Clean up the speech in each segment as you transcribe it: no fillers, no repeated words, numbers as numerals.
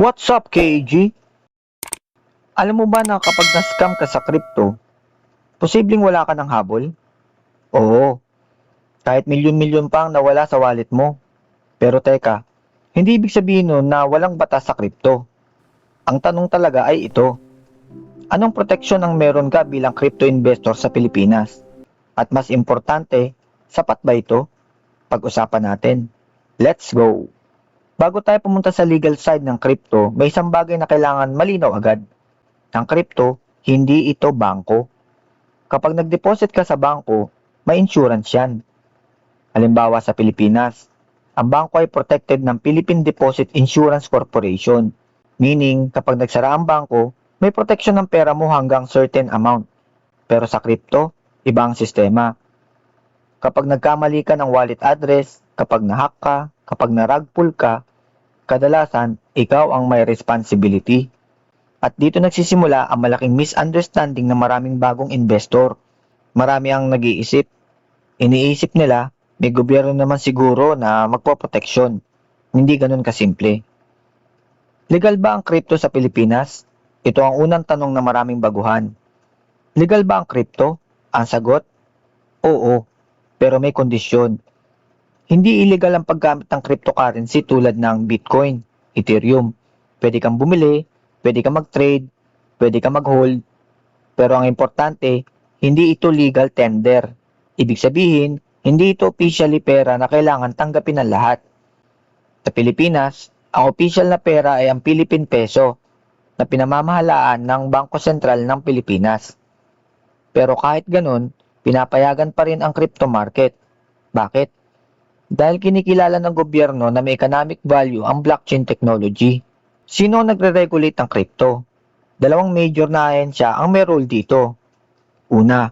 What's up, KG? Alam mo ba na kapag na-scam ka sa crypto, posibleng wala ka ng habol? Oo, kahit milyon-milyon pa ang nawala sa wallet mo. Pero teka, hindi ibig sabihin nun na walang batas sa crypto. Ang tanong talaga ay ito, anong proteksyon ang meron ka bilang crypto investor sa Pilipinas? At mas importante, sapat ba ito? Pag-usapan natin. Let's go! Bago tayo pumunta sa legal side ng crypto, may isang bagay na kailangan malinaw agad. Ang crypto, hindi ito bangko. Kapag nag-deposit ka sa bangko, may insurance yan. Halimbawa sa Pilipinas, ang bangko ay protected ng Philippine Deposit Insurance Corporation. Meaning, kapag nagsara ang bangko, may protection ng pera mo hanggang certain amount. Pero sa crypto, iba ang sistema. Kapag nagkamali ka ng wallet address, kapag nahack ka, kapag na-rug pull ka, kadalasan, ikaw ang may responsibility. At dito nagsisimula ang malaking misunderstanding ng maraming bagong investor. Marami ang nag-iisip. Iniisip nila, may gobyerno naman siguro na magpoproteksyon. Hindi ganun kasimple. Legal ba ang crypto sa Pilipinas? Ito ang unang tanong na maraming baguhan. Legal ba ang crypto? Ang sagot? Oo, pero may kondisyon. Hindi illegal ang paggamit ng cryptocurrency tulad ng Bitcoin, Ethereum. Pwede kang bumili, pwede kang mag-trade, pwede kang mag-hold. Pero ang importante, hindi ito legal tender. Ibig sabihin, hindi ito officially pera na kailangan tanggapin ng lahat. Sa Pilipinas, ang official na pera ay ang Philippine Peso na pinamamahalaan ng Bangko Sentral ng Pilipinas. Pero kahit ganun, pinapayagan pa rin ang crypto market. Bakit? Dahil kinikilala ng gobyerno na may economic value ang blockchain technology. Sino ang nagre-regulate ng crypto? Dalawang major na ahensya ang may role dito. Una,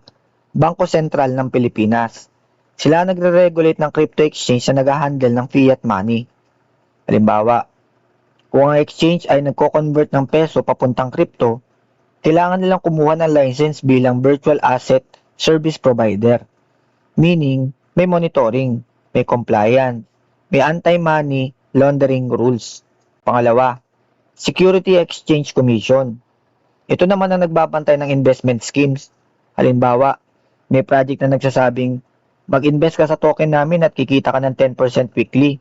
Bangko Sentral ng Pilipinas. Sila ang nagre-regulate ng crypto exchange na nag-handle ng fiat money. Halimbawa, kung ang exchange ay nagko-convert ng peso papuntang crypto, kailangan nilang kumuha ng license bilang virtual asset service provider. Meaning, may monitoring, may compliance, may anti-money laundering rules. Pangalawa, Security Exchange Commission. Ito naman ang nagbabantay ng investment schemes. Halimbawa, may project na nagsasabing, mag-invest ka sa token namin at kikita ka ng 10% weekly.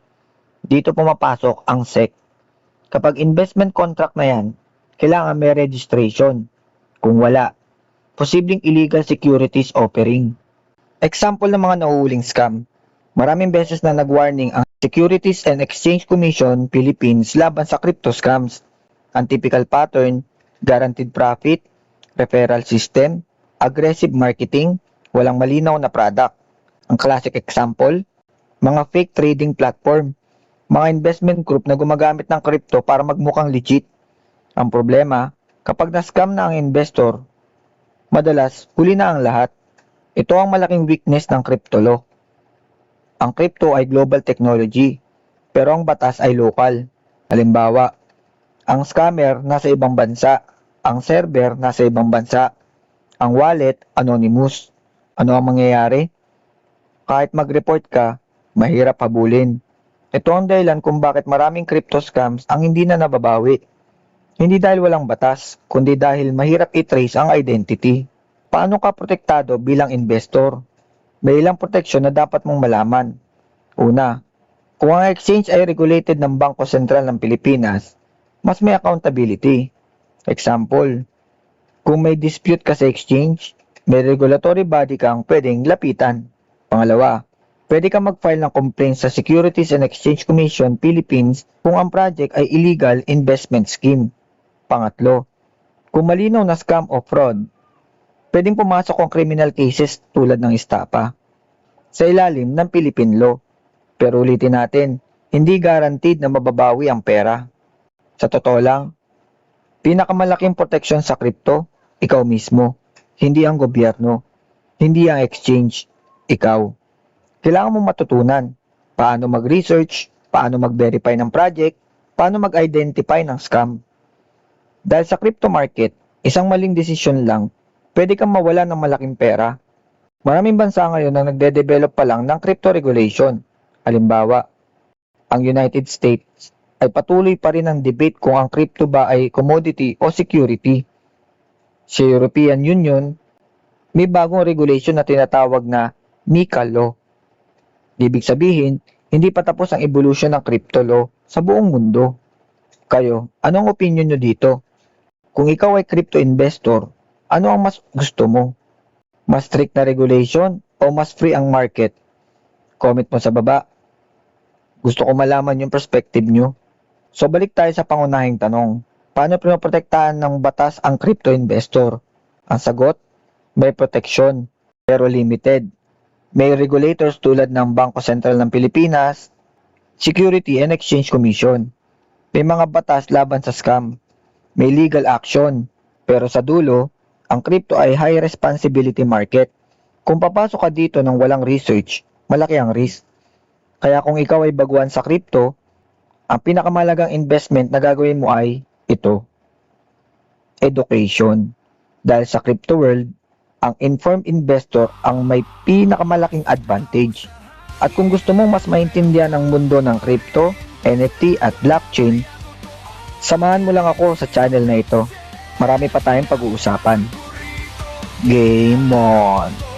Dito pumapasok ang SEC. Kapag investment contract na yan, kailangan may registration. Kung wala, posibleng illegal securities offering. Example ng mga nahuhuling scam. Maraming beses na nag-warning ang Securities and Exchange Commission Philippines laban sa crypto scams. Ang typical pattern, guaranteed profit, referral system, aggressive marketing, walang malinaw na product. Ang classic example, mga fake trading platform, mga investment group na gumagamit ng crypto para magmukhang legit. Ang problema, kapag na-scam na ang investor, madalas huli na ang lahat. Ito ang malaking weakness ng crypto law. Ang crypto ay global technology, pero ang batas ay local. Halimbawa, ang scammer nasa ibang bansa, ang server nasa ibang bansa, ang wallet anonymous. Ano ang mangyayari? Kahit mag-report ka, mahirap habulin. Ito ang dahilan kung bakit maraming crypto scams ang hindi na nababawi. Hindi dahil walang batas, kundi dahil mahirap i-trace ang identity. Paano ka protektado bilang investor? May ilang proteksyon na dapat mong malaman. Una, kung ang exchange ay regulated ng Bangko Sentral ng Pilipinas, mas may accountability. Example, kung may dispute ka sa exchange, may regulatory body kang pwedeng lapitan. Pangalawa, pwede kang mag-file ng complaint sa Securities and Exchange Commission Philippines kung ang project ay illegal investment scheme. Pangatlo, kung malinaw na scam o fraud, pwedeng pumasok ang criminal cases tulad ng estapa sa ilalim ng Philippine law. Pero ulitin natin, hindi guaranteed na mababawi ang pera. Sa totoo lang, pinakamalaking proteksyon sa crypto, ikaw mismo. Hindi ang gobyerno, hindi ang exchange, ikaw. Kailangan mong matutunan paano mag-research, paano mag-verify ng project, paano mag-identify ng scam. Dahil sa crypto market, isang maling desisyon lang, pwede kang mawala ng malaking pera. Maraming bansa ngayon na nagde-develop pa lang ng crypto regulation. Halimbawa, ang United States. ay patuloy pa rin ang debate kung ang crypto ba ay commodity o security. Sa European Union, may bagong regulation na tinatawag na MiCA law. Ibig sabihin, hindi pa tapos ang evolution ng crypto law sa buong mundo. Kayo, anong opinion nyo dito? Kung ikaw ay crypto investor, ano ang mas gusto mo? Mas strict na regulation o mas free ang market? Comment mo sa baba. Gusto ko malaman yung perspective nyo. So balik tayo sa pangunahing tanong. Paano pinoprotektahan ng batas ang crypto investor? Ang sagot, may protection, pero limited. May regulators tulad ng Bangko Sentral ng Pilipinas, Security and Exchange Commission. May mga batas laban sa scam. May legal action. Pero sa dulo, ang crypto ay high responsibility market. Kung papasok ka dito ng walang research, malaki ang risk. Kaya kung ikaw ay baguhan sa crypto, ang pinakamalagang investment na gagawin mo ay ito. Education. Dahil sa crypto world, ang informed investor ang may pinakamalaking advantage. At kung gusto mong mas maintindihan ang mundo ng crypto, NFT at blockchain, samahan mo lang ako sa channel na ito. Marami pa tayong pag-uusapan. Game on!